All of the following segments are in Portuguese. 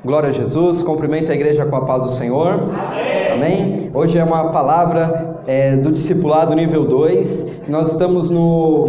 Glória a Jesus, cumprimento a igreja com a paz do Senhor. Amém. Amém. Hoje é uma palavra do discipulado nível 2. Nós estamos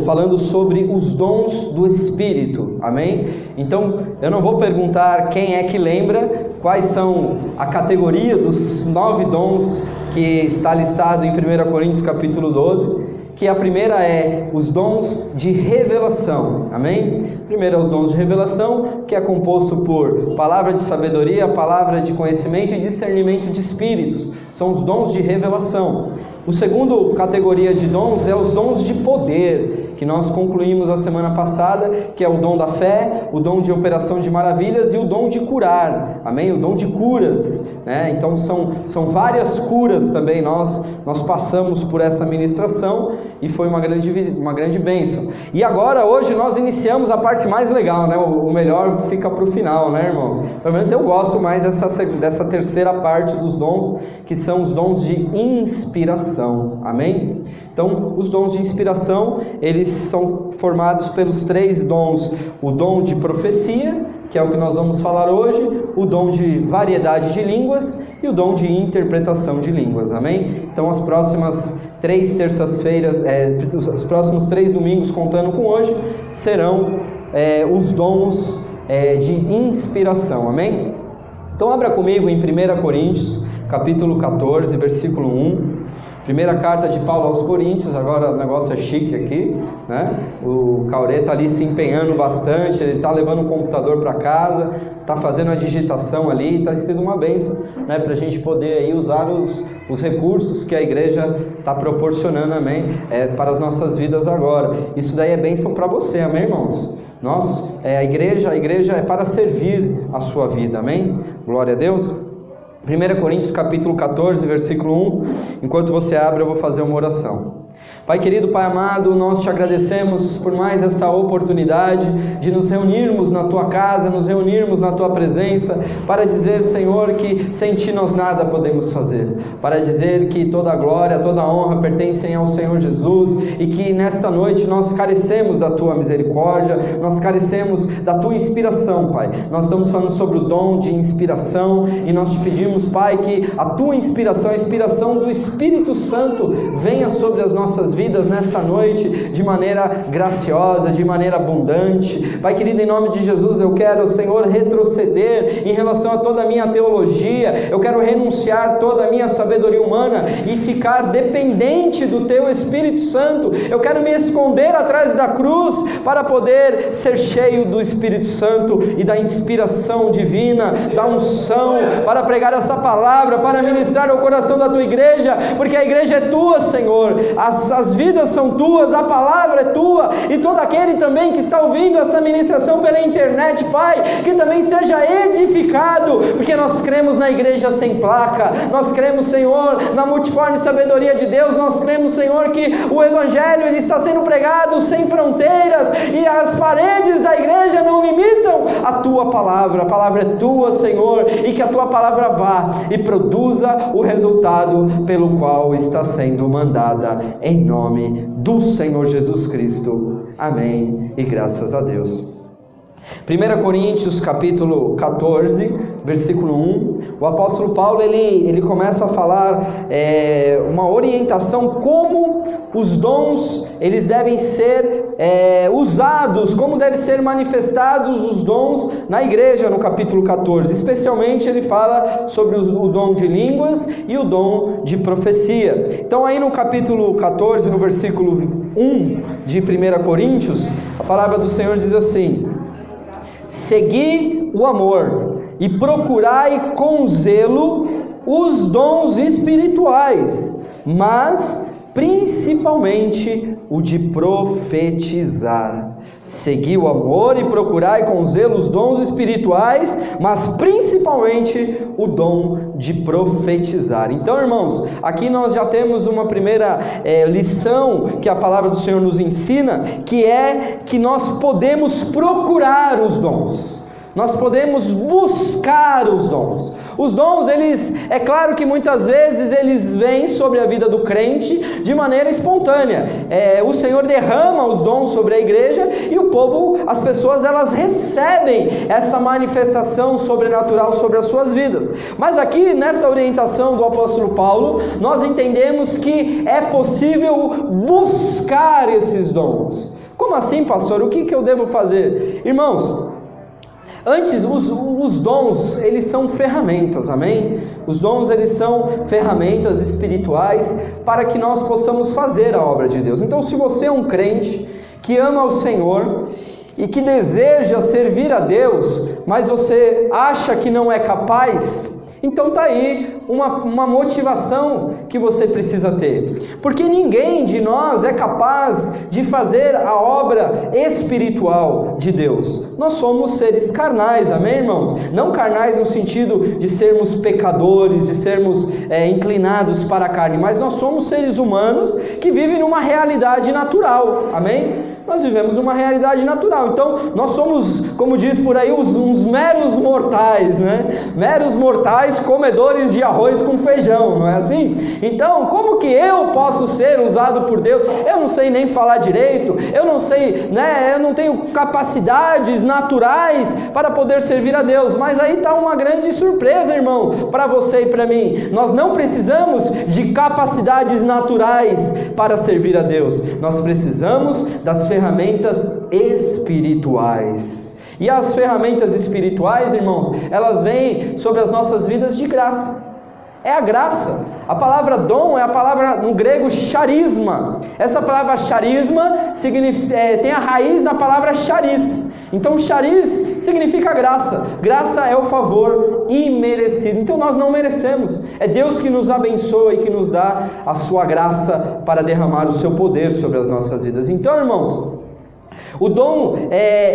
falando sobre os dons do Espírito. Amém. Então, eu não vou perguntar quem é que lembra quais são a categoria dos 9 dons que está listado em 1 Coríntios capítulo 12. Que a primeira é os dons de revelação, amém? Primeiro é os dons de revelação, que é composto por palavra de sabedoria, palavra de conhecimento e discernimento de espíritos, são os dons de revelação. O segundo categoria de dons é os dons de poder, que nós concluímos a semana passada, que é o dom da fé, o dom de operação de maravilhas e o dom de curar, amém? O dom de curas, né? Então são várias curas também, nós passamos por essa ministração e foi uma grande bênção. E agora, hoje, nós iniciamos a parte mais legal, né? O melhor fica para o final, né, irmãos? Pelo menos eu gosto mais dessa terceira parte dos dons, que são os dons de inspiração, amém? Então, os dons de inspiração, eles são formados pelos 3 dons: o dom de profecia, que é o que nós vamos falar hoje, o dom de variedade de línguas e o dom de interpretação de línguas, amém? Então, as próximas 3 terças-feiras, os próximos 3 domingos, contando com hoje, serão os dons de inspiração, amém? Então, abra comigo em 1 Coríntios, capítulo 14, versículo 1. Primeira carta de Paulo aos Coríntios. Agora o negócio é chique aqui, né? O Caurê está ali se empenhando bastante, ele está levando o computador para casa, está fazendo a digitação ali, está sendo uma bênção, né? Para a gente poder aí usar os recursos que a igreja está proporcionando, amém? Para as nossas vidas agora. Isso daí é bênção para você, amém, irmãos? A igreja é para servir a sua vida, amém? Glória a Deus. 1 Coríntios capítulo 14, versículo 1, enquanto você abre eu vou fazer uma oração. Pai querido, Pai amado, nós te agradecemos por mais essa oportunidade de nos reunirmos na Tua casa, nos reunirmos na Tua presença, para dizer, Senhor, que sem Ti nós nada podemos fazer, para dizer que toda a glória, toda a honra pertencem ao Senhor Jesus, e que nesta noite nós carecemos da Tua misericórdia, nós carecemos da Tua inspiração, Pai. Nós estamos falando sobre o dom de inspiração, e nós te pedimos, Pai, que a Tua inspiração, a inspiração do Espírito Santo, venha sobre as nossas vidas nesta noite, de maneira graciosa, de maneira abundante. Pai querido, em nome de Jesus, eu quero, Senhor, retroceder em relação a toda a minha teologia, eu quero renunciar toda a minha sabedoria humana e ficar dependente do Teu Espírito Santo. Eu quero me esconder atrás da cruz para poder ser cheio do Espírito Santo e da inspiração divina, da unção, para pregar essa palavra, para ministrar ao coração da Tua igreja, porque a igreja é Tua, Senhor, as vidas são Tuas, a palavra é Tua, e todo aquele também que está ouvindo essa ministração pela internet, Pai, que também seja edificado, porque nós cremos na igreja sem placa, nós cremos, Senhor, na multiforme sabedoria de Deus, nós cremos, Senhor, que o Evangelho ele está sendo pregado sem fronteiras, e as paredes da igreja não limitam a Tua palavra, a palavra é Tua, Senhor, e que a Tua palavra vá e produza o resultado pelo qual está sendo mandada, em nome do Senhor Jesus Cristo, amém, e graças a Deus. 1 Coríntios capítulo 14, versículo 1, o apóstolo Paulo ele começa a falar uma orientação como os dons eles devem ser usados, como devem ser manifestados os dons na igreja no capítulo 14, especialmente ele fala sobre o dom de línguas e o dom de profecia. Então aí no capítulo 14, no versículo 1 de 1 Coríntios, a palavra do Senhor diz assim: segui o amor e procurai com zelo os dons espirituais, mas principalmente o de profetizar. Segui o amor e procurai com zelo os dons espirituais, mas principalmente o dom de profetizar. Então, irmãos, aqui nós já temos uma primeira lição que a palavra do Senhor nos ensina, que é que nós podemos procurar os dons. Nós podemos buscar os dons. Os dons, é claro que muitas vezes eles vêm sobre a vida do crente de maneira espontânea. O Senhor derrama os dons sobre a igreja e o povo, as pessoas, elas recebem essa manifestação sobrenatural sobre as suas vidas. Mas aqui, nessa orientação do apóstolo Paulo, nós entendemos que é possível buscar esses dons. Como assim, pastor? O que eu devo fazer? Irmãos, antes, os dons, eles são ferramentas, amém? Os dons, eles são ferramentas espirituais para que nós possamos fazer a obra de Deus. Então, se você é um crente que ama o Senhor e que deseja servir a Deus, mas você acha que não é capaz, então está aí uma motivação que você precisa ter, porque ninguém de nós é capaz de fazer a obra espiritual de Deus. Nós somos seres carnais, amém, irmãos? Não carnais no sentido de sermos pecadores, de sermos inclinados para a carne, mas nós somos seres humanos que vivem numa realidade natural, amém? Nós vivemos uma realidade natural. Então, nós somos, como diz por aí, uns meros mortais, né? Meros mortais comedores de arroz com feijão, não é assim? Então, como que eu posso ser usado por Deus? Eu não sei nem falar direito, eu não sei, né? Eu não tenho capacidades naturais para poder servir a Deus. Mas aí está uma grande surpresa, irmão, para você e para mim. Nós não precisamos de capacidades naturais para servir a Deus. Nós precisamos das ferramentas espirituais. E as ferramentas espirituais, irmãos, elas vêm sobre as nossas vidas de graça. É a graça. A palavra dom é a palavra no grego charisma. Essa palavra charisma tem a raiz na palavra charis. Então charis significa graça. Graça é o favor imerecido. Então nós não merecemos. É Deus que nos abençoa e que nos dá a sua graça para derramar o seu poder sobre as nossas vidas. Então, irmãos, o dom,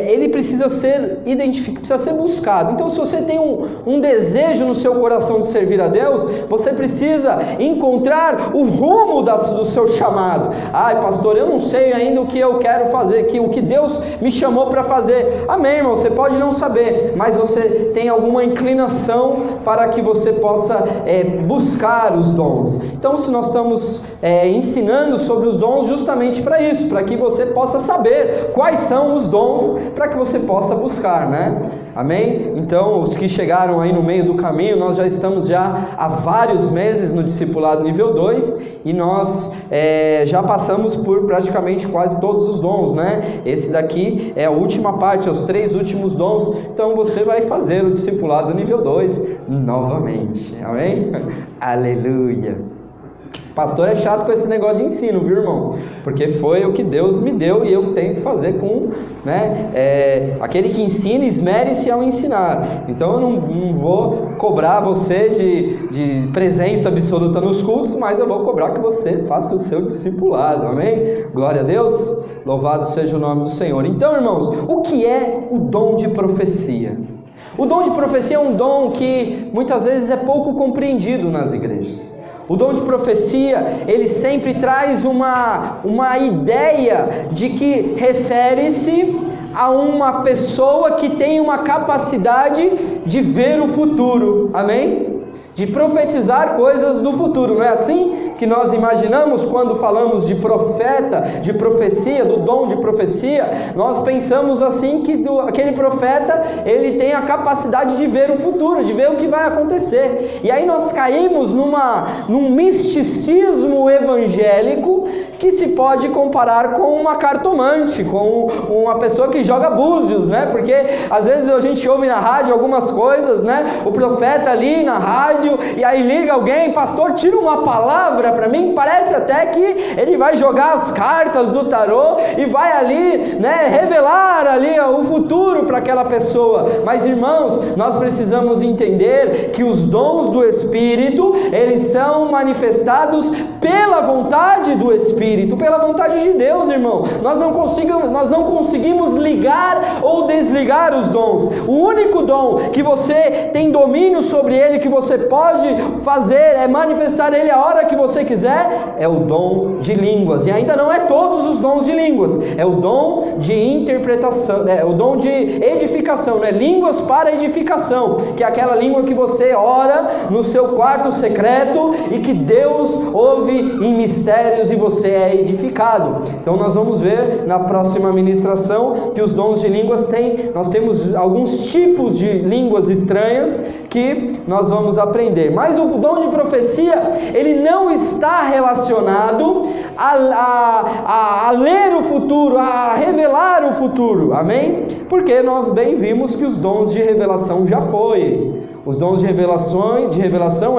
ele precisa ser identificado, precisa ser buscado. Então, se você tem um desejo no seu coração de servir a Deus, você precisa encontrar o rumo do seu chamado. Ai, pastor, eu não sei ainda o que eu quero fazer, o que Deus me chamou para fazer. Amém, irmão, você pode não saber, mas você tem alguma inclinação para que você possa buscar os dons. Então, se nós estamos ensinando sobre os dons justamente para isso, para que você possa saber quais são os dons para que você possa buscar, né? Amém? Então, os que chegaram aí no meio do caminho, nós já estamos há vários meses no discipulado nível 2 e nós já passamos por praticamente quase todos os dons, né? Esse daqui é a última parte, os 3 últimos dons. Então, você vai fazer o discipulado nível 2 novamente. Amém? Aleluia! Pastor é chato com esse negócio de ensino, viu, irmãos? Porque foi o que Deus me deu e eu tenho que fazer com, né? Aquele que ensina, esmere-se ao ensinar. Então eu não vou cobrar você de presença absoluta nos cultos, mas eu vou cobrar que você faça o seu discipulado, amém? Glória a Deus, louvado seja o nome do Senhor. Então, irmãos, o que é o dom de profecia? O dom de profecia é um dom que muitas vezes é pouco compreendido nas igrejas. O dom de profecia, ele sempre traz uma ideia de que refere-se a uma pessoa que tem uma capacidade de ver o futuro, amém? De profetizar coisas do futuro, não é assim que nós imaginamos quando falamos de profeta, de profecia, do dom de profecia? Nós pensamos assim que aquele profeta, ele tem a capacidade de ver o futuro, de ver o que vai acontecer. E aí nós caímos num misticismo evangélico que se pode comparar com uma cartomante, com uma pessoa que joga búzios, né? Porque às vezes a gente ouve na rádio algumas coisas, né? O profeta ali na rádio, e aí liga alguém, pastor, tira uma palavra para mim, parece até que ele vai jogar as cartas do tarô e vai ali, né, revelar ali o futuro para aquela pessoa. Mas, irmãos, nós precisamos entender que os dons do Espírito, eles são manifestados pela vontade do Espírito. Espírito, pela vontade de Deus, irmão. Nós não conseguimos ligar ou desligar os dons. O único dom que você tem domínio sobre ele, que você pode fazer, é manifestar ele a hora que você quiser, é o dom de línguas. E ainda não é todos os dons de línguas, é o dom de interpretação, é o dom de edificação, né? Línguas para edificação, que é aquela língua que você ora no seu quarto secreto e que Deus ouve em mistérios e você é edificado. Então nós vamos ver na próxima ministração que os dons de línguas nós temos alguns tipos de línguas estranhas que nós vamos aprender. Mas o dom de profecia, ele não está relacionado a ler o futuro, a revelar o futuro, amém? Porque nós bem vimos que os dons de revelação já foi. Os dons de revelação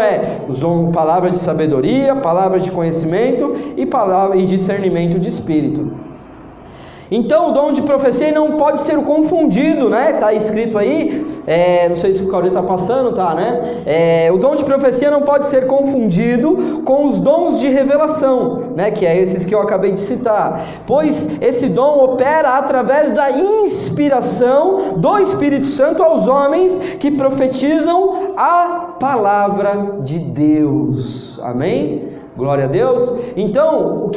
os dons, palavra de sabedoria, palavra de conhecimento e discernimento de espírito. Então o dom de profecia não pode ser confundido, né? Está escrito aí, não sei se o Claudio está passando, tá, né? O dom de profecia não pode ser confundido com os dons de revelação, né? Que é esses que eu acabei de citar, pois esse dom opera através da inspiração do Espírito Santo aos homens que profetizam a palavra de Deus, amém? Glória a Deus. Então,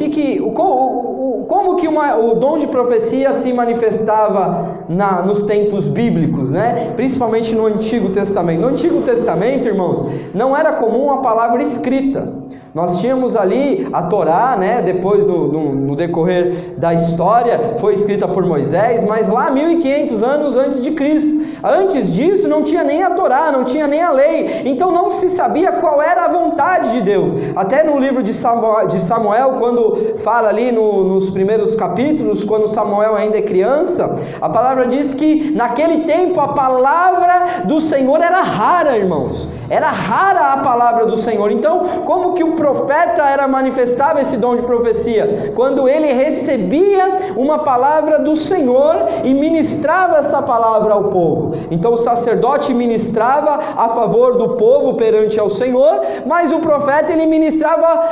como que o dom de profecia se manifestava nos tempos bíblicos, né? Principalmente no Antigo Testamento. No Antigo Testamento, irmãos, não era comum a palavra escrita. Nós tínhamos ali a Torá, né? Depois no decorrer da história foi escrita por Moisés, mas lá 1500 anos antes de Cristo. Antes disso não tinha nem a Torá, não tinha nem a lei, então não se sabia qual era a vontade de Deus. Até no livro de Samuel, quando fala ali nos primeiros capítulos, quando Samuel ainda é criança, a palavra diz que naquele tempo a palavra do Senhor era rara, irmãos. Era rara a palavra do Senhor. Então, como que o profeta manifestava esse dom de profecia? Quando ele recebia uma palavra do Senhor e ministrava essa palavra ao povo. Então o sacerdote ministrava a favor do povo perante ao Senhor, mas o profeta ele ministrava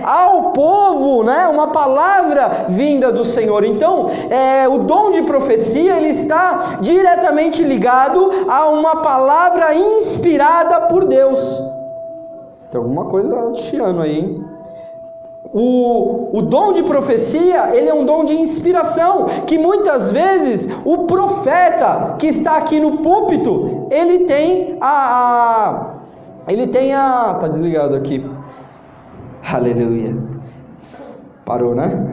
ao povo, né, uma palavra vinda do Senhor. Então o dom de profecia ele está diretamente ligado a uma palavra inspirada por Deus. Tem alguma coisa chiando aí, hein? O dom de profecia, ele é um dom de inspiração, que muitas vezes o profeta que está aqui no púlpito, ele tem tá desligado aqui, aleluia, parou, né?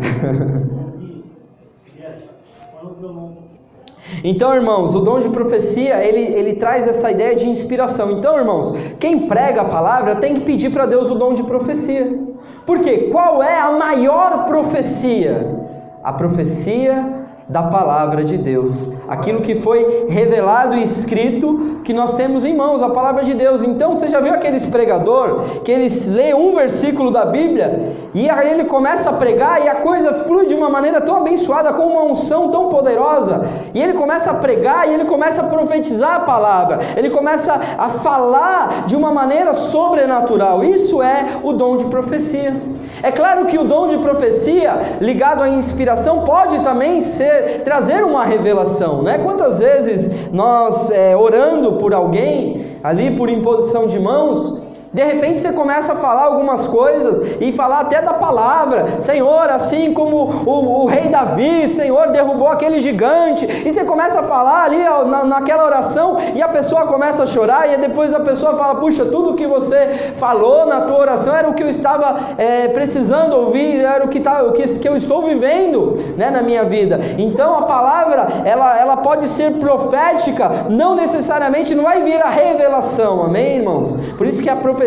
Então, irmãos, o dom de profecia, ele traz essa ideia de inspiração. Então, irmãos, quem prega a palavra tem que pedir para Deus o dom de profecia. Por quê? Qual é a maior profecia? A profecia da palavra de Deus, aquilo que foi revelado e escrito, que nós temos em mãos, a palavra de Deus. Então você já viu aqueles pregador que eles lê um versículo da Bíblia e aí ele começa a pregar e a coisa flui de uma maneira tão abençoada, com uma unção tão poderosa, e ele começa a pregar e ele começa a profetizar a palavra, ele começa a falar de uma maneira sobrenatural. Isso é o dom de profecia. É claro que o dom de profecia ligado à inspiração pode também trazer uma revelação, né? Quantas vezes nós orando por alguém, ali por imposição de mãos, de repente você começa a falar algumas coisas e falar até da palavra, Senhor, assim como o rei Davi, Senhor, derrubou aquele gigante, e você começa a falar ali naquela oração, e a pessoa começa a chorar, e depois a pessoa fala, puxa, tudo que você falou na tua oração era o que eu estava precisando ouvir, era o que eu estou vivendo, né, na minha vida. Então a palavra, ela pode ser profética, não necessariamente não vai vir a revelação, amém, irmãos? Por isso que a profecia,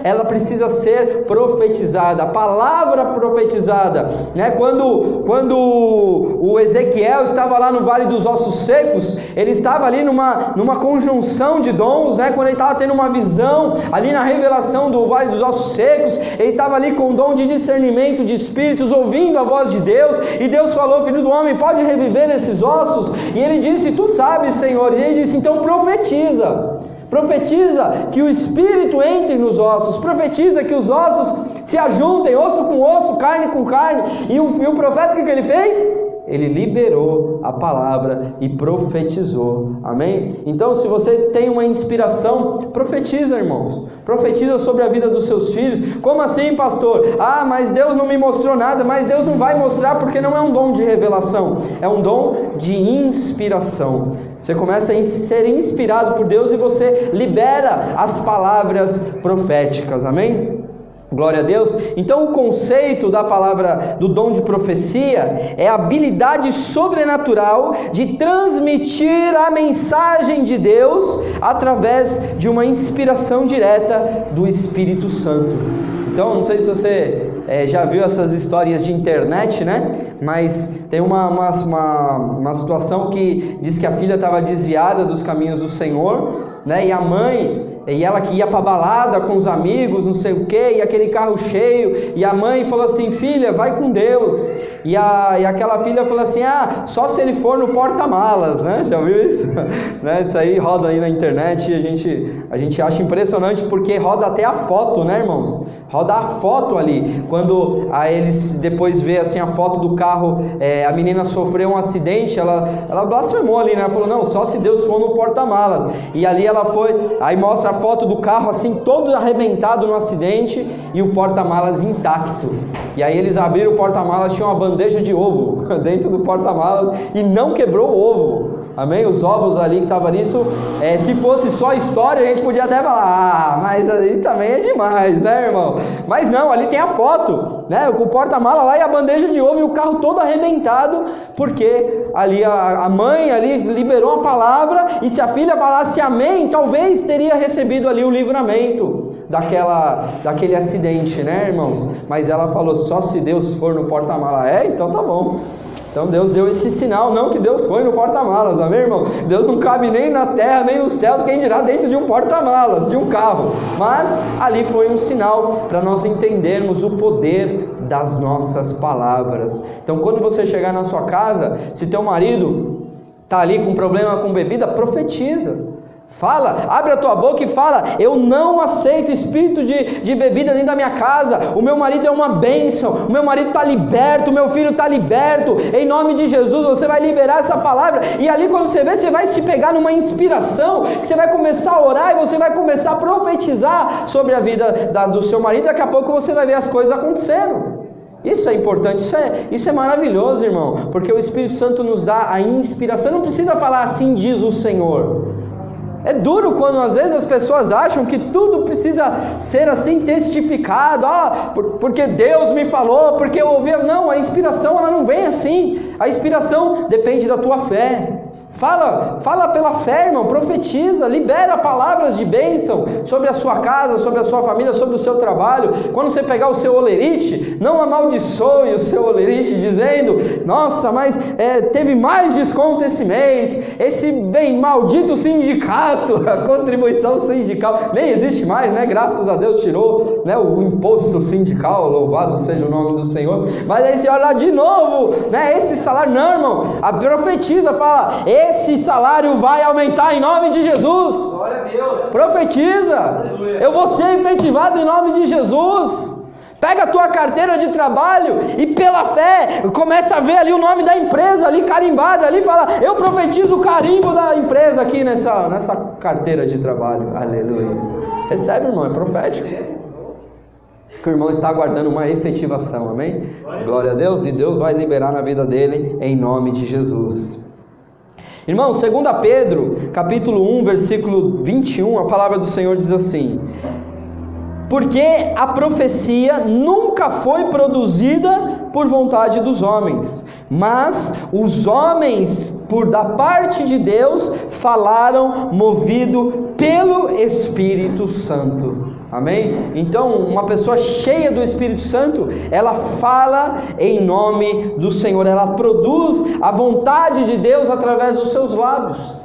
ela precisa ser profetizada, a palavra profetizada, né? Quando o Ezequiel estava lá no Vale dos Ossos Secos, ele estava ali numa conjunção de dons, né? Quando ele estava tendo uma visão, ali na revelação do Vale dos Ossos Secos, ele estava ali com o dom de discernimento de espíritos, ouvindo a voz de Deus, e Deus falou, filho do homem, pode reviver esses ossos? E ele disse, tu sabes, Senhor. E ele disse, então profetiza. Profetiza que o Espírito entre nos ossos. Profetiza que os ossos se ajuntem, osso com osso, carne com carne. E o profeta, o que ele fez? Ele liberou a palavra e profetizou, amém? Então, se você tem uma inspiração, profetiza, irmãos, profetiza sobre a vida dos seus filhos. Como assim, pastor? Mas Deus não me mostrou nada. Mas Deus não vai mostrar, porque não é um dom de revelação, é um dom de inspiração. Você começa a ser inspirado por Deus e você libera as palavras proféticas, amém? Glória a Deus. Então o conceito da palavra, do dom de profecia, é a habilidade sobrenatural de transmitir a mensagem de Deus através de uma inspiração direta do Espírito Santo. Então, não sei se você já viu essas histórias de internet, né? Mas tem uma situação que diz que a filha estava desviada dos caminhos do Senhor, né? E a mãe, ela que ia para balada com os amigos, não sei o que, e aquele carro cheio, e a mãe falou assim: filha, vai com Deus. E aquela filha falou assim: só se ele for no porta-malas, né? Já viu isso? Né? Isso aí roda aí na internet e a gente acha impressionante, porque roda até a foto, né, irmãos? Roda a foto ali, quando eles depois vê assim a foto do carro, a menina sofreu um acidente, ela blasfemou ali, né? Ela falou: não, só se Deus for no porta-malas. E ali ela foi, aí mostra a foto do carro assim, todo arrebentado no acidente, e o porta-malas intacto. E aí eles abriram o porta-malas, tinha uma bandeja de ovo dentro do porta-malas e não quebrou o ovo. Amém? Os ovos ali que estavam ali, se fosse só história, a gente podia até falar: mas aí também é demais, né, irmão? Mas não, ali tem a foto, né? Com o porta-mala lá e a bandeja de ovo e o carro todo arrebentado, porque ali a mãe ali liberou a palavra, e se a filha falasse amém, talvez teria recebido ali o livramento daquele acidente, né, irmãos? Mas ela falou: só se Deus for no porta-mala. Então tá bom. Então Deus deu esse sinal, não que Deus foi no porta-malas, amém, irmão? Deus não cabe nem na terra, nem nos céus, quem dirá dentro de um porta-malas, de um carro. Mas ali foi um sinal para nós entendermos o poder das nossas palavras. Então, quando você chegar na sua casa, se teu marido está ali com problema com bebida, profetiza. Fala, abre a tua boca e fala: eu não aceito espírito de bebida dentro da minha casa, o meu marido é uma bênção, o meu marido está liberto, o meu filho está liberto, em nome de Jesus. Você vai liberar essa palavra, e ali quando você vê, você vai se pegar numa inspiração, que você vai começar a orar, e você vai começar a profetizar sobre a vida do seu marido. Daqui a pouco você vai ver as coisas acontecendo. Isso é importante, isso é maravilhoso, irmão, porque o Espírito Santo nos dá a inspiração. Não precisa falar assim diz o Senhor. É duro quando às vezes as pessoas acham que tudo precisa ser assim testificado, porque Deus me falou, porque eu ouvi. Não, a inspiração ela não vem assim. A inspiração depende da tua fé. Fala pela fé, irmão, profetiza, libera palavras de bênção sobre a sua casa, sobre a sua família, sobre o seu trabalho. Quando você pegar o seu olerite, não amaldiçoe o seu olerite dizendo: nossa, mas teve mais desconto esse mês, esse bem maldito sindicato, a contribuição sindical, nem existe mais, né? Graças a Deus tirou, né, o imposto sindical, louvado seja o nome do Senhor. Mas aí você olha lá de novo, né, esse salário, não, irmão, a profetiza, fala: esse salário vai aumentar em nome de Jesus. Glória a Deus. Profetiza. Aleluia. Eu vou ser efetivado em nome de Jesus. Pega a tua carteira de trabalho e pela fé começa a ver ali o nome da empresa ali carimbada ali, fala: eu profetizo o carimbo da empresa aqui nessa carteira de trabalho. Aleluia. Recebe, irmão, é profético. Que o irmão está aguardando uma efetivação, amém? Glória a Deus, e Deus vai liberar na vida dele em nome de Jesus. Irmão, 2 Pedro, capítulo 1, versículo 21, a palavra do Senhor diz assim: porque a profecia nunca foi produzida por vontade dos homens, mas os homens, da parte de Deus, falaram movido pelo Espírito Santo. Amém? Então, uma pessoa cheia do Espírito Santo, ela fala em nome do Senhor, ela produz a vontade de Deus através dos seus lábios.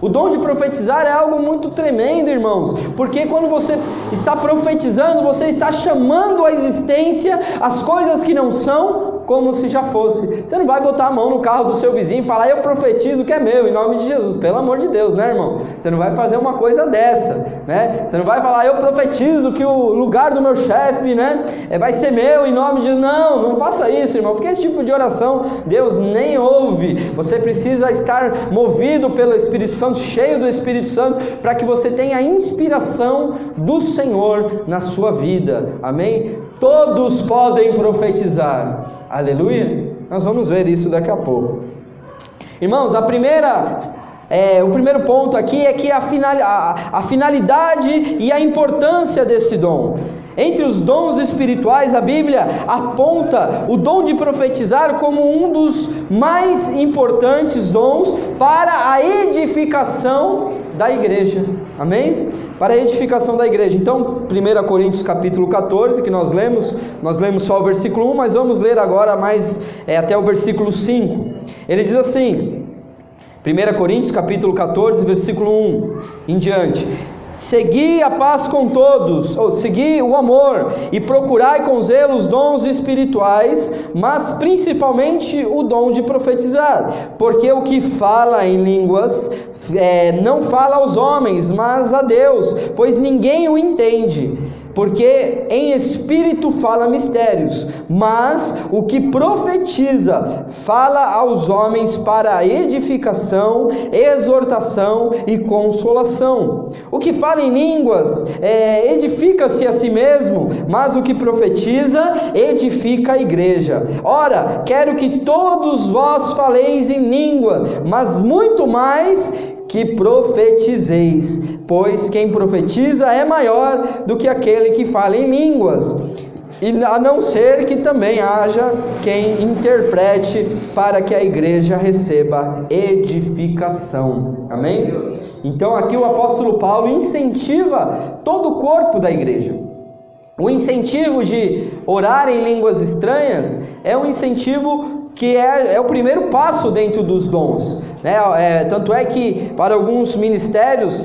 O dom de profetizar é algo muito tremendo, irmãos, porque quando você está profetizando, você está chamando à existência as coisas que não são como se já fosse. Você não vai botar a mão no carro do seu vizinho e falar: eu profetizo que é meu, em nome de Jesus. Pelo amor de Deus, né, irmão? Você não vai fazer uma coisa dessa, né? Você não vai falar: eu profetizo que o lugar do meu chefe, né, vai ser meu, em nome de Jesus. Não, não faça isso, irmão, porque esse tipo de oração Deus nem ouve. Você precisa estar movido pelo Espírito Santo, cheio do Espírito Santo, para que você tenha a inspiração do Senhor na sua vida. Amém? Todos podem profetizar. Aleluia? Nós vamos ver isso daqui a pouco. Irmãos, o primeiro ponto aqui é que a finalidade e a importância desse dom. Entre os dons espirituais, a Bíblia aponta o dom de profetizar como um dos mais importantes dons para a edificação da igreja. Amém? Para a edificação da igreja. Então, 1 Coríntios capítulo 14, que nós lemos só o versículo 1, mas vamos ler agora mais até o versículo 5. Ele diz assim, 1 Coríntios capítulo 14, versículo 1 em diante: segui a paz com todos, ou segui o amor, e procurai com zelo os dons espirituais, mas principalmente o dom de profetizar, porque o que fala em línguas não fala aos homens, mas a Deus, pois ninguém o entende. Porque em espírito fala mistérios, mas o que profetiza fala aos homens para edificação, exortação e consolação. O que fala em línguas edifica-se a si mesmo, mas o que profetiza edifica a igreja. Ora, quero que todos vós faleis em língua, mas muito mais que profetizeis, pois quem profetiza é maior do que aquele que fala em línguas, e a não ser que também haja quem interprete, para que a igreja receba edificação. Amém? Então aqui o apóstolo Paulo incentiva todo o corpo da igreja. O incentivo de orar em línguas estranhas é um incentivo que é o primeiro passo dentro dos dons, né? Tanto é que para alguns ministérios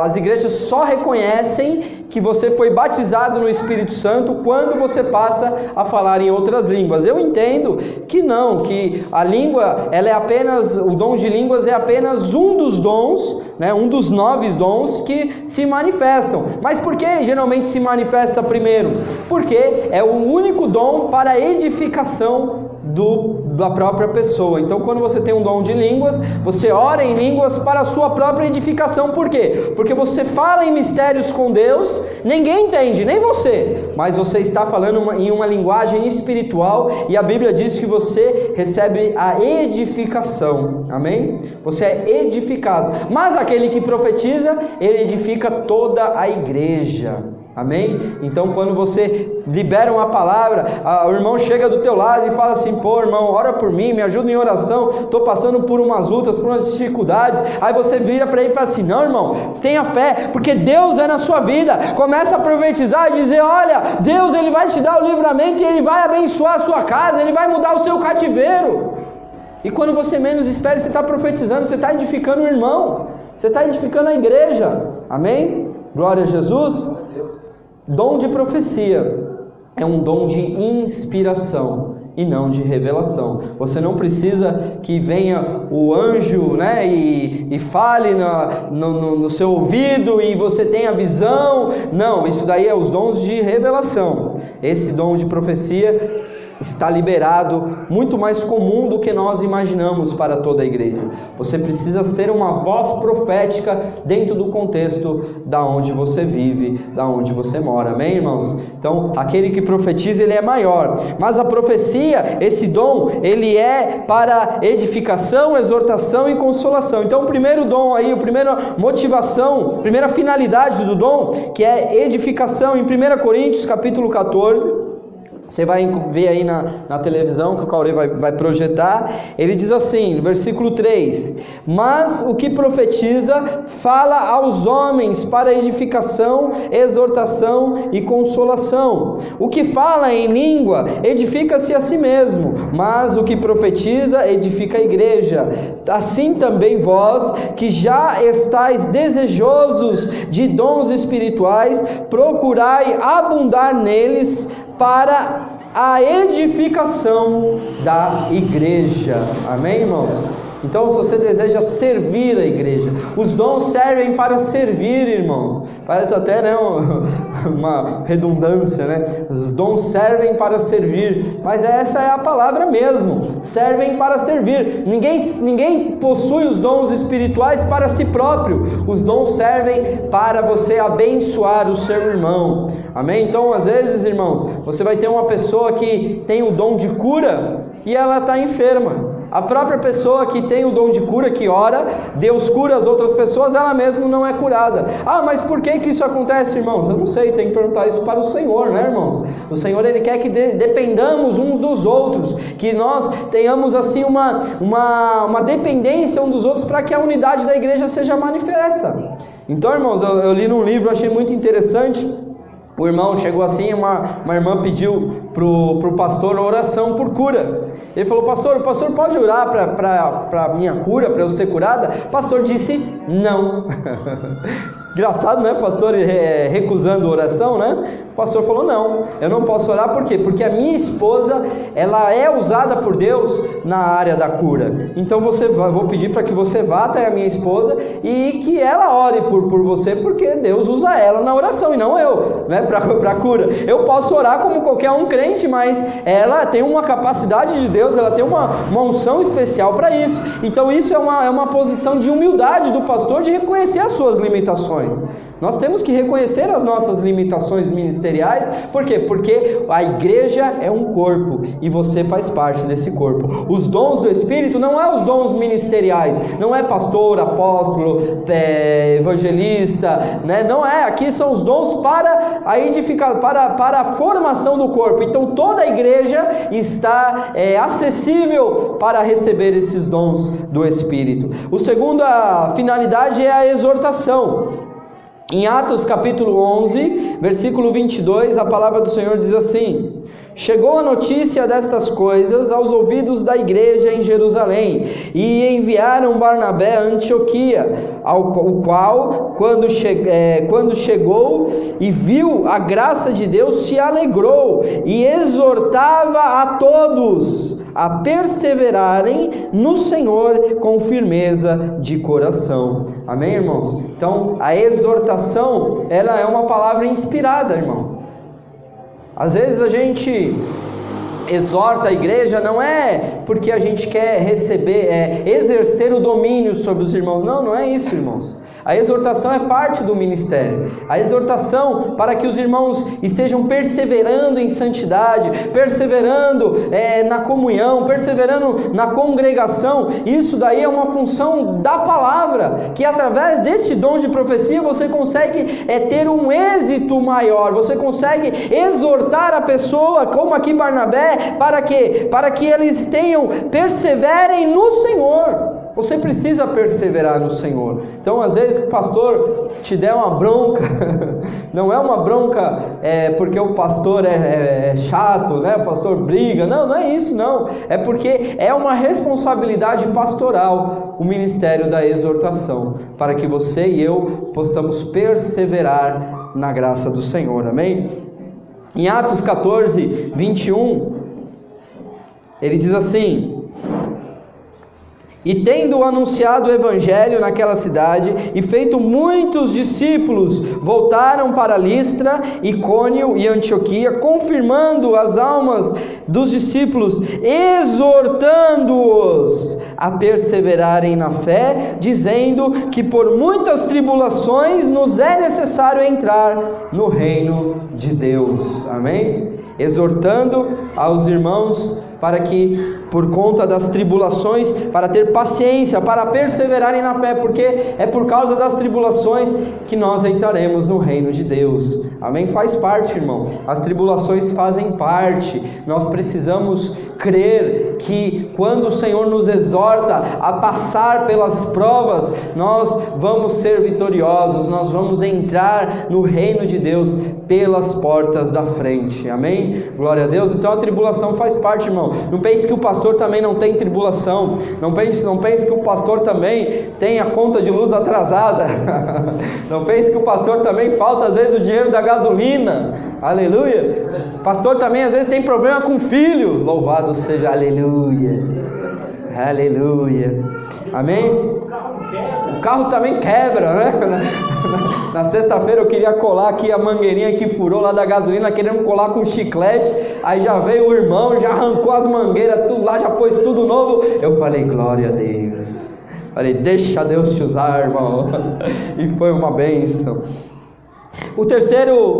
as igrejas só reconhecem que você foi batizado no Espírito Santo quando você passa a falar em outras línguas. Eu entendo que não, que a língua, o dom de línguas é apenas um dos dons, né, um dos 9 dons que se manifestam. Mas por que geralmente se manifesta primeiro? Porque é o único dom para a edificação da própria pessoa. Então, quando você tem um dom de línguas, você ora em línguas para a sua própria edificação. Por quê? Porque você fala em mistérios com Deus, ninguém entende, nem você, mas você está falando em uma linguagem espiritual, e a Bíblia diz que você recebe a edificação. Amém? Você é edificado. Mas aquele que profetiza, ele edifica toda a igreja. Amém? Então, quando você libera uma palavra, o irmão chega do teu lado e fala assim: pô, irmão, ora por mim, me ajuda em oração, estou passando por umas lutas, por umas dificuldades. Aí você vira para ele e fala assim: não, irmão, tenha fé, porque Deus é na sua vida. Começa a profetizar e dizer: olha, Deus, ele vai te dar o livramento, e ele vai abençoar a sua casa, ele vai mudar o seu cativeiro. E quando você menos espera, você está profetizando, você está edificando o irmão, você está edificando a igreja. Amém? Glória a Jesus. Dom de profecia é um dom de inspiração e não de revelação. Você não precisa que venha o anjo, né, e fale no seu ouvido e você tenha visão. Não, isso daí é os dons de revelação. Esse dom de profecia está liberado, muito mais comum do que nós imaginamos para toda a igreja. Você precisa ser uma voz profética dentro do contexto da onde você vive, da onde você mora. Amém, irmãos? Então, aquele que profetiza, ele é maior. Mas a profecia, esse dom, ele é para edificação, exortação e consolação. Então, o primeiro dom aí, a primeira motivação, a primeira finalidade do dom, que é edificação, em 1 Coríntios capítulo 14, você vai ver aí na televisão que o Caurê vai projetar. Ele diz assim, no versículo 3: mas o que profetiza fala aos homens para edificação, exortação e consolação. O que fala em língua edifica-se a si mesmo, mas o que profetiza edifica a igreja. Assim também vós, que já estáis desejosos de dons espirituais, procurai abundar neles para a edificação da igreja. Amém, irmãos? Então, se você deseja servir a igreja, os dons servem para servir, irmãos. Parece até, né, uma redundância, né? Os dons servem para servir, mas essa é a palavra mesmo. Servem para servir. Ninguém possui os dons espirituais para si próprio. Os dons servem para você abençoar o seu irmão. Amém? Então, às vezes, irmãos, você vai ter uma pessoa que tem o dom de cura e ela está enferma. A própria pessoa que tem o dom de cura, que ora, Deus cura as outras pessoas, ela mesma não é curada. Ah, mas por que isso acontece, irmãos? Eu não sei, tem que perguntar isso para o Senhor, né, irmãos? O Senhor, Ele quer que dependamos uns dos outros, que nós tenhamos assim uma dependência uns dos outros, para que a unidade da igreja seja manifesta. Então, irmãos, eu li num livro, achei muito interessante. O irmão chegou assim, uma irmã pediu para o pastor oração por cura. Ele falou: pastor, o pastor pode orar para minha cura, para eu ser curada? O pastor disse não. Engraçado, né? O pastor recusando a oração, né? O pastor falou: não, eu não posso orar. Por quê? Porque a minha esposa, ela é usada por Deus na área da cura. Então vou pedir para que você vá até a minha esposa e que ela ore por você, porque Deus usa ela na oração e não eu, né? Para cura. Eu posso orar como qualquer um crente, mas ela tem uma capacidade de Deus, ela tem uma unção especial para isso. Então isso é uma posição de humildade do pastor, de reconhecer as suas limitações. Nós temos que reconhecer as nossas limitações ministeriais. Por quê? Porque a igreja é um corpo e você faz parte desse corpo. Os dons do Espírito não é os dons ministeriais, não é pastor, apóstolo, evangelista, né? Não é. Aqui são os dons para a edificação, para a formação do corpo. Então toda a igreja está acessível para receber esses dons do Espírito. A segunda finalidade é a exortação. Em Atos capítulo 11, versículo 22, a palavra do Senhor diz assim: chegou a notícia destas coisas aos ouvidos da igreja em Jerusalém, e enviaram Barnabé a Antioquia, o qual, quando chegou e viu a graça de Deus, se alegrou e exortava a todos a perseverarem no Senhor com firmeza de coração. Amém, irmãos? Então, a exortação, ela é uma palavra inspirada, irmão. Às vezes a gente exorta a igreja, não é porque a gente quer exercer o domínio sobre os irmãos. Não é isso, irmãos. A exortação é parte do ministério. A exortação para que os irmãos estejam perseverando em santidade, perseverando na comunhão, perseverando na congregação. Isso daí é uma função da palavra, que através desse dom de profecia você consegue ter um êxito maior. Você consegue exortar a pessoa, como aqui Barnabé, para que eles perseverem no Senhor. Você precisa perseverar no Senhor. Então, às vezes, o pastor te der uma bronca, não é uma bronca porque o pastor é chato, né? O pastor briga. Não é isso, não. É porque é uma responsabilidade pastoral o ministério da exortação, para que você e eu possamos perseverar na graça do Senhor. Amém? Em Atos 14, 21, ele diz assim: e tendo anunciado o evangelho naquela cidade e feito muitos discípulos, voltaram para Listra, Icônio e Antioquia, confirmando as almas dos discípulos, exortando-os a perseverarem na fé, dizendo que por muitas tribulações nos é necessário entrar no reino de Deus. Amém? Exortando aos irmãos para que, por conta das tribulações, para ter paciência, para perseverarem na fé, porque é por causa das tribulações que nós entraremos no reino de Deus. Amém? Faz parte, irmão. As tribulações fazem parte. Nós precisamos crer que quando o Senhor nos exorta a passar pelas provas, nós vamos ser vitoriosos, nós vamos entrar no reino de Deus pelas portas da frente. Amém? Glória a Deus. Então a tribulação faz parte, irmão. Não pense que o pastor pastor também não tem tribulação. Não pense que o pastor também tem a conta de luz atrasada. Não pense que o pastor também falta às vezes o dinheiro da gasolina. Aleluia. O pastor também às vezes tem problema com o filho. Louvado seja, aleluia. Aleluia. Amém? O carro também quebra, né? Na sexta-feira eu queria colar aqui a mangueirinha que furou lá da gasolina, querendo colar com chiclete. Aí já veio o irmão, já arrancou as mangueiras, tudo lá, já pôs tudo novo. Eu falei, glória a Deus. Falei, deixa Deus te usar, irmão. E foi uma bênção. A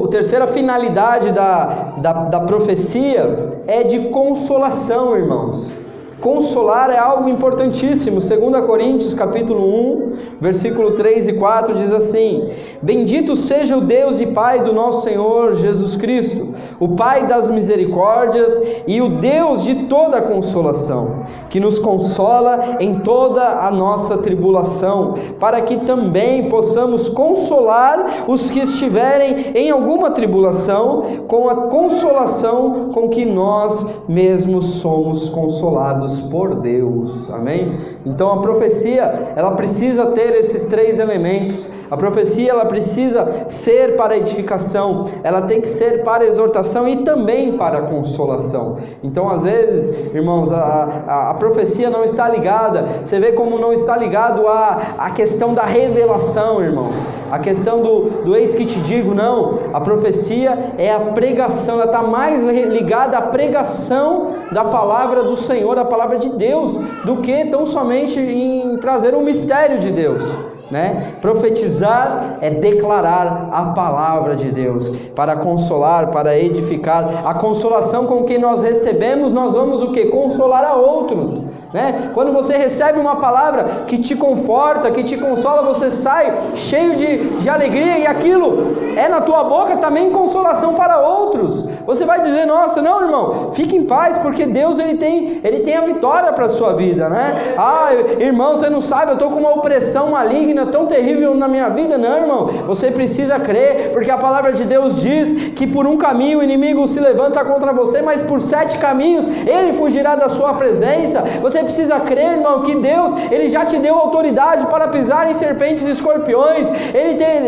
terceira finalidade da profecia é de consolação, irmãos. Consolar é algo importantíssimo. 2 Coríntios capítulo 1, versículo 3 e 4 diz assim: Bendito seja o Deus e Pai do nosso Senhor Jesus Cristo, o Pai das misericórdias e o Deus de toda consolação, que nos consola em toda a nossa tribulação, para que também possamos consolar os que estiverem em alguma tribulação, com a consolação com que nós mesmos somos consolados por Deus. Amém? Então a profecia, ela precisa ter esses três elementos. A profecia, ela precisa ser para edificação, ela tem que ser para exortação e também para consolação. Então às vezes, irmãos, a profecia não está ligada, você vê como não está ligado à questão da revelação, irmãos, a questão do eis que te digo, não. A profecia é a pregação, ela está mais ligada à pregação da palavra do Senhor, a palavra de Deus, do que tão somente em trazer um mistério de Deus, né? Profetizar é declarar a palavra de Deus, para consolar, para edificar. A consolação com que nós recebemos, nós vamos o que? Consolar a outros, né? Quando você recebe uma palavra que te conforta, que te consola, você sai cheio de alegria, e aquilo é na tua boca também consolação para outros. Você vai dizer, nossa, não, irmão, fique em paz, porque Deus ele tem a vitória para a sua vida, né? Ah, irmão, você não sabe, eu estou com uma opressão maligna tão terrível na minha vida. Não, irmão, você precisa crer, porque a palavra de Deus diz que por um caminho o inimigo se levanta contra você, mas por 7 caminhos ele fugirá da sua presença. Você precisa crer, irmão, que Deus, ele já te deu autoridade para pisar em serpentes e escorpiões.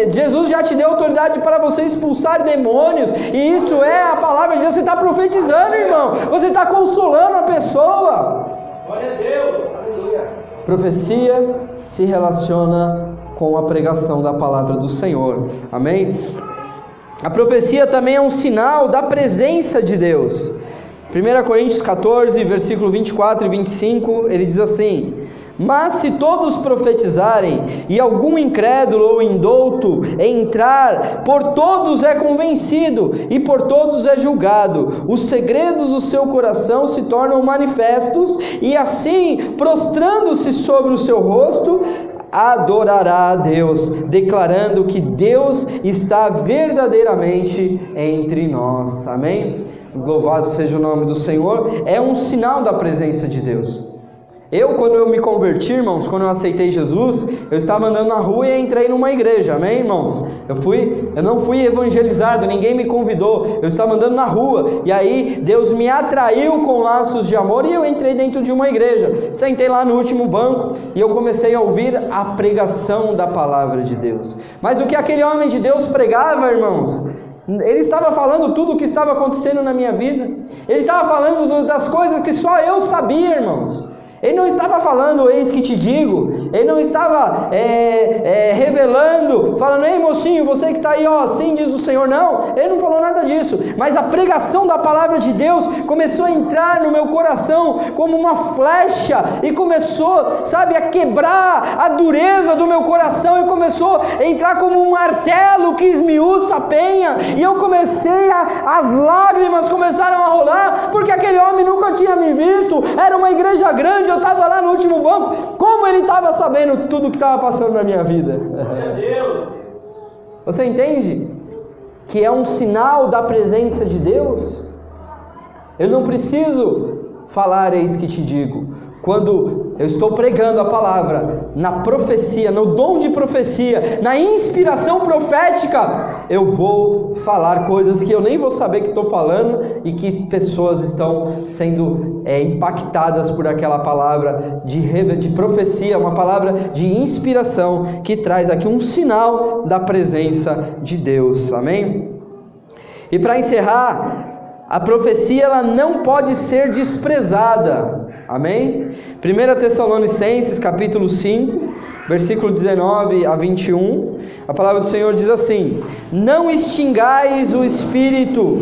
Jesus já te deu autoridade para você expulsar demônios, e isso é a palavra de Deus. Você está profetizando, irmão, você está consolando a pessoa. Glória a Deus, aleluia. Profecia se relaciona com a pregação da palavra do Senhor, amém? A profecia também é um sinal da presença de Deus. 1 Coríntios 14, versículo 24 e 25, ele diz assim: Mas se todos profetizarem, e algum incrédulo ou indouto entrar, por todos é convencido, e por todos é julgado. Os segredos do seu coração se tornam manifestos, e assim, prostrando-se sobre o seu rosto, adorará a Deus, declarando que Deus está verdadeiramente entre nós. Amém? Louvado seja o nome do Senhor. É um sinal da presença de Deus. Quando eu me converti, irmãos, quando eu aceitei Jesus, eu estava andando na rua e entrei numa igreja, amém, irmãos? Eu não fui evangelizado, ninguém me convidou, eu estava andando na rua, e aí Deus me atraiu com laços de amor, e eu entrei dentro de uma igreja, sentei lá no último banco, e eu comecei a ouvir a pregação da palavra de Deus. Mas o que aquele homem de Deus pregava, irmãos? Ele estava falando tudo o que estava acontecendo na minha vida, ele estava falando das coisas que só eu sabia, irmãos. Ele não estava falando, eis que te digo. Ele não estava revelando, falando, ei mocinho, você que está aí, ó, assim diz o Senhor. Não, ele não falou nada disso. Mas a pregação da palavra de Deus começou a entrar no meu coração como uma flecha, e começou, sabe, a quebrar a dureza do meu coração, e começou a entrar como um martelo que esmiuça a penha. E eu comecei as lágrimas começaram a rolar, porque aquele homem nunca tinha me visto. Era uma igreja grande, eu estava lá no último banco. Como ele estava sabendo tudo o que estava passando na minha vida? Meu Deus! Você entende que é um sinal da presença de Deus? Eu não preciso falar, eis que te digo. Quando eu estou pregando a palavra na profecia, no dom de profecia, na inspiração profética, eu vou falar coisas que eu nem vou saber que estou falando e que pessoas estão sendo impactadas por aquela palavra de profecia, uma palavra de inspiração que traz aqui um sinal da presença de Deus, amém? E para encerrar, a profecia ela não pode ser desprezada, amém? 1 Tessalonicenses capítulo 5, versículo 19 a 21, a palavra do Senhor diz assim: não extingais o Espírito,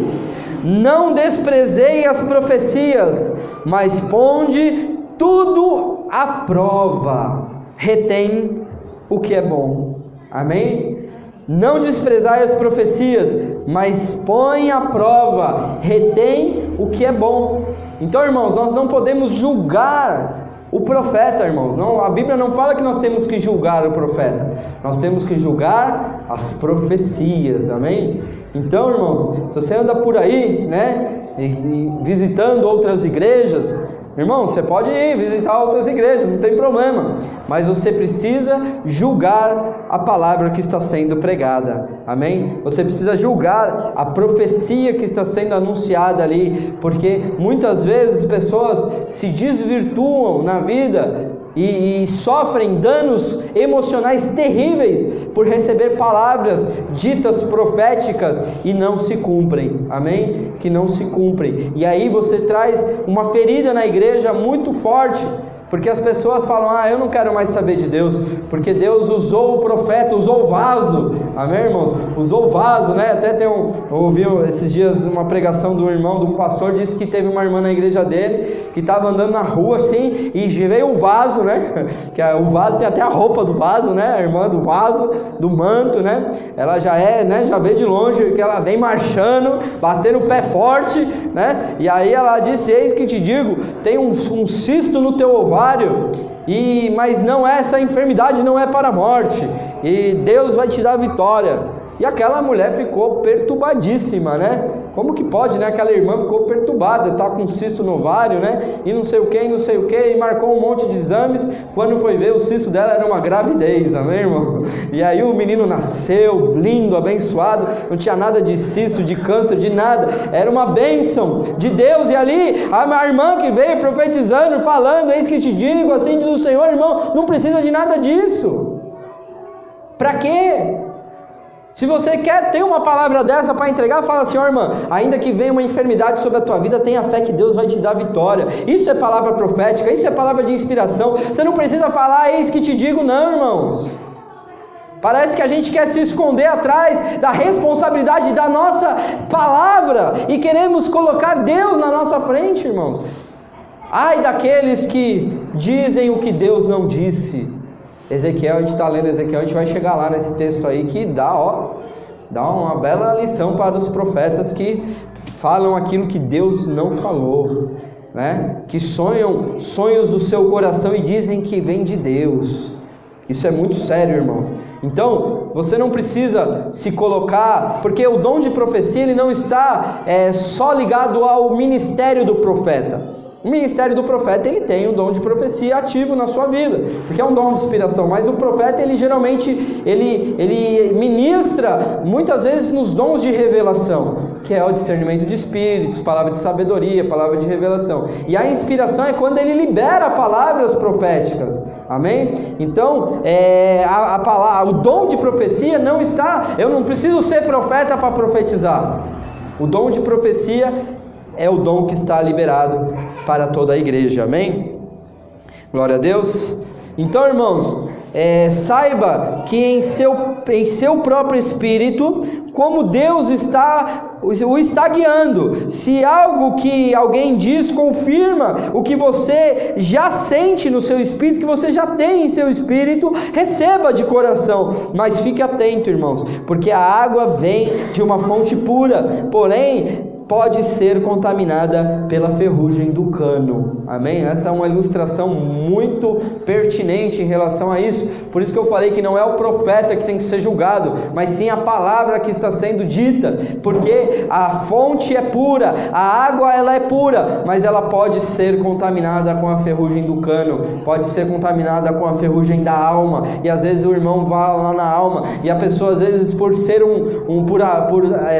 não desprezei as profecias, mas ponde tudo à prova, retém o que é bom, amém? Não desprezai as profecias, mas põe à prova, retém o que é bom. Então, irmãos, nós não podemos julgar o profeta, irmãos. Não, a Bíblia não fala que nós temos que julgar o profeta. Nós temos que julgar as profecias, amém? Então, irmãos, se você anda por aí, né, visitando outras igrejas, irmão, você pode ir visitar outras igrejas, não tem problema, mas você precisa julgar a palavra que está sendo pregada, amém? Você precisa julgar a profecia que está sendo anunciada ali, porque muitas vezes pessoas se desvirtuam na vida e sofrem danos emocionais terríveis por receber palavras ditas proféticas e não se cumprem, amém? Que não se cumprem, e aí você traz uma ferida na igreja muito forte, porque as pessoas falam: eu não quero mais saber de Deus, porque Deus usou o profeta, usou o vaso, amém, irmãos? Usou o vaso, né? Até eu ouvi esses dias uma pregação do irmão, do pastor, disse que teve uma irmã na igreja dele, que estava andando na rua assim, e veio um vaso, né? Que o vaso tem até a roupa do vaso, né? A irmã do vaso, do manto, né? Ela já né? Já vê de longe, que ela vem marchando, batendo o pé forte, né? E aí ela disse: eis que te digo, tem um cisto no teu ovário, mas não essa enfermidade não é para a morte, e Deus vai te dar a vitória. E aquela mulher ficou perturbadíssima, né? Como que pode, né? Aquela irmã ficou perturbada, tá com um cisto no ovário, né? E não sei o que, e marcou um monte de exames. Quando foi ver, o cisto dela era uma gravidez, amém, irmão? E aí o menino nasceu, lindo, abençoado, não tinha nada de cisto, de câncer, de nada, era uma bênção de Deus. E ali a irmã que veio profetizando, falando: eis que te digo, assim diz o Senhor, irmão, não precisa de nada disso. Para quê? Se você quer ter uma palavra dessa para entregar, fala assim: irmã, ainda que venha uma enfermidade sobre a tua vida, tenha fé que Deus vai te dar vitória. Isso é palavra profética, isso é palavra de inspiração. Você não precisa falar: eis que te digo, não, irmãos. Parece que a gente quer se esconder atrás da responsabilidade da nossa palavra e queremos colocar Deus na nossa frente, irmãos. Ai daqueles que dizem o que Deus não disse. Ezequiel, a gente está lendo Ezequiel, a gente vai chegar lá nesse texto aí que dá uma bela lição para os profetas que falam aquilo que Deus não falou, né? Que sonham sonhos do seu coração e dizem que vem de Deus. Isso é muito sério, irmãos. Então, você não precisa se colocar, porque o dom de profecia ele não está só ligado ao ministério do profeta. O ministério do profeta, ele tem o dom de profecia ativo na sua vida, porque é um dom de inspiração, mas o profeta, ele geralmente, ele ministra, muitas vezes, nos dons de revelação, que é o discernimento de espíritos, palavra de sabedoria, palavra de revelação, e a inspiração é quando ele libera palavras proféticas, amém? Então, o dom de profecia não está, eu não preciso ser profeta para profetizar, o dom de profecia é o dom que está liberado para toda a igreja, amém? Glória a Deus. Então, irmãos, saiba que em seu próprio espírito, como Deus o está guiando. Se algo que alguém diz confirma o que você já sente no seu espírito, que você já tem em seu espírito, receba de coração, mas fique atento, irmãos, porque a água vem de uma fonte pura, porém pode ser contaminada pela ferrugem do cano. Amém? Essa é uma ilustração muito pertinente em relação a isso. Por isso que eu falei que não é o profeta que tem que ser julgado, mas sim a palavra que está sendo dita, porque a fonte é pura, a água ela é pura, mas ela pode ser contaminada com a ferrugem do cano, pode ser contaminada com a ferrugem da alma, e às vezes o irmão vai lá na alma, e a pessoa às vezes por ser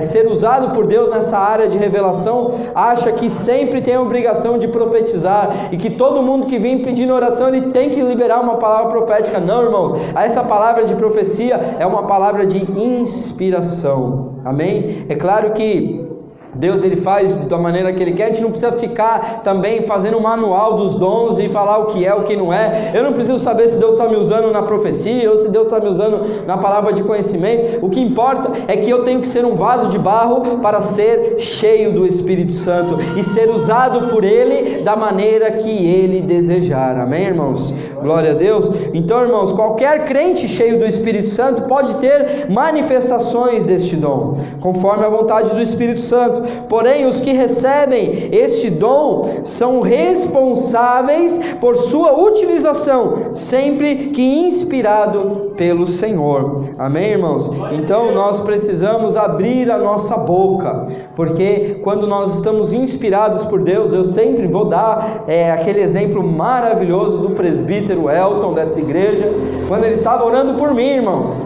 ser usado por Deus nessa área de revelação, acha que sempre tem a obrigação de profetizar, e que todo mundo que vem pedindo oração, ele tem que liberar uma palavra profética. Não, irmão, essa palavra de profecia é uma palavra de inspiração. Amém? É claro que Deus ele faz da maneira que Ele quer, a gente não precisa ficar também fazendo um manual dos dons e falar o que é, o que não é. Eu não preciso saber se Deus está me usando na profecia ou se Deus está me usando na palavra de conhecimento. O que importa é que eu tenho que ser um vaso de barro para ser cheio do Espírito Santo e ser usado por Ele da maneira que Ele desejar. Amém, irmãos? Glória a Deus. Então, irmãos, qualquer crente cheio do Espírito Santo pode ter manifestações deste dom, conforme a vontade do Espírito Santo. Porém, os que recebem este dom são responsáveis por sua utilização, sempre que inspirado pelo Senhor. Amém, irmãos? Então, nós precisamos abrir a nossa boca, porque quando nós estamos inspirados por Deus, eu sempre vou dar aquele exemplo maravilhoso do presbítero Elton desta igreja, quando ele estava orando por mim, irmãos.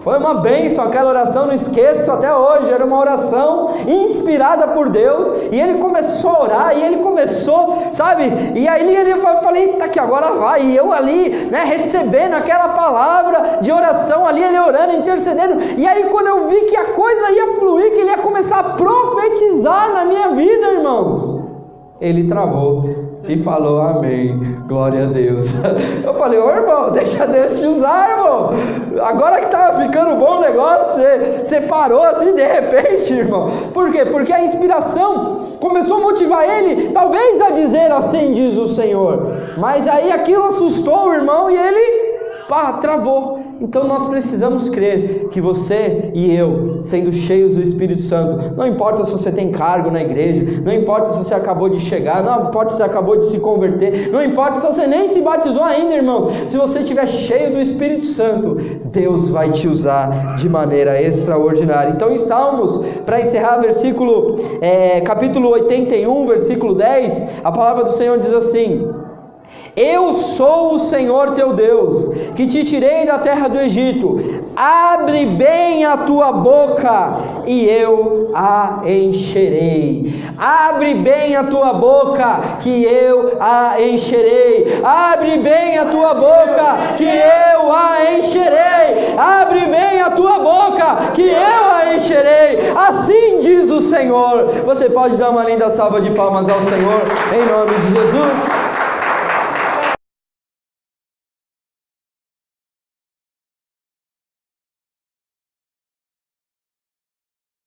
Foi uma bênção, aquela oração, não esqueço até hoje, era uma oração inspirada por Deus, e ele começou a orar, e ele começou, sabe, e aí eu falei, eita, que agora vai, e eu ali, recebendo aquela palavra de oração ali, ele orando, intercedendo, e aí quando eu vi que a coisa ia fluir, que ele ia começar a profetizar na minha vida, irmãos, ele travou e falou amém, glória a Deus. Eu falei, ô irmão, deixa Deus te usar, irmão. Agora que tá ficando bom o negócio, você parou assim de repente, irmão. Por quê? Porque a inspiração começou a motivar ele, talvez a dizer assim diz o Senhor. Mas aí aquilo assustou o irmão e ele travou. Então nós precisamos crer que você e eu, sendo cheios do Espírito Santo, não importa se você tem cargo na igreja, não importa se você acabou de chegar, não importa se você acabou de se converter, não importa se você nem se batizou ainda, irmão, se você estiver cheio do Espírito Santo, Deus vai te usar de maneira extraordinária. Então em Salmos, para encerrar, capítulo 81, versículo 10, a palavra do Senhor diz assim: eu sou o Senhor teu Deus, que te tirei da terra do Egito. Abre bem a tua boca e eu a encherei. Abre bem a tua boca que eu a encherei. Abre bem a tua boca que eu a encherei. Abre bem a tua boca que eu a encherei. Assim diz o Senhor. Você pode dar uma linda salva de palmas ao Senhor em nome de Jesus?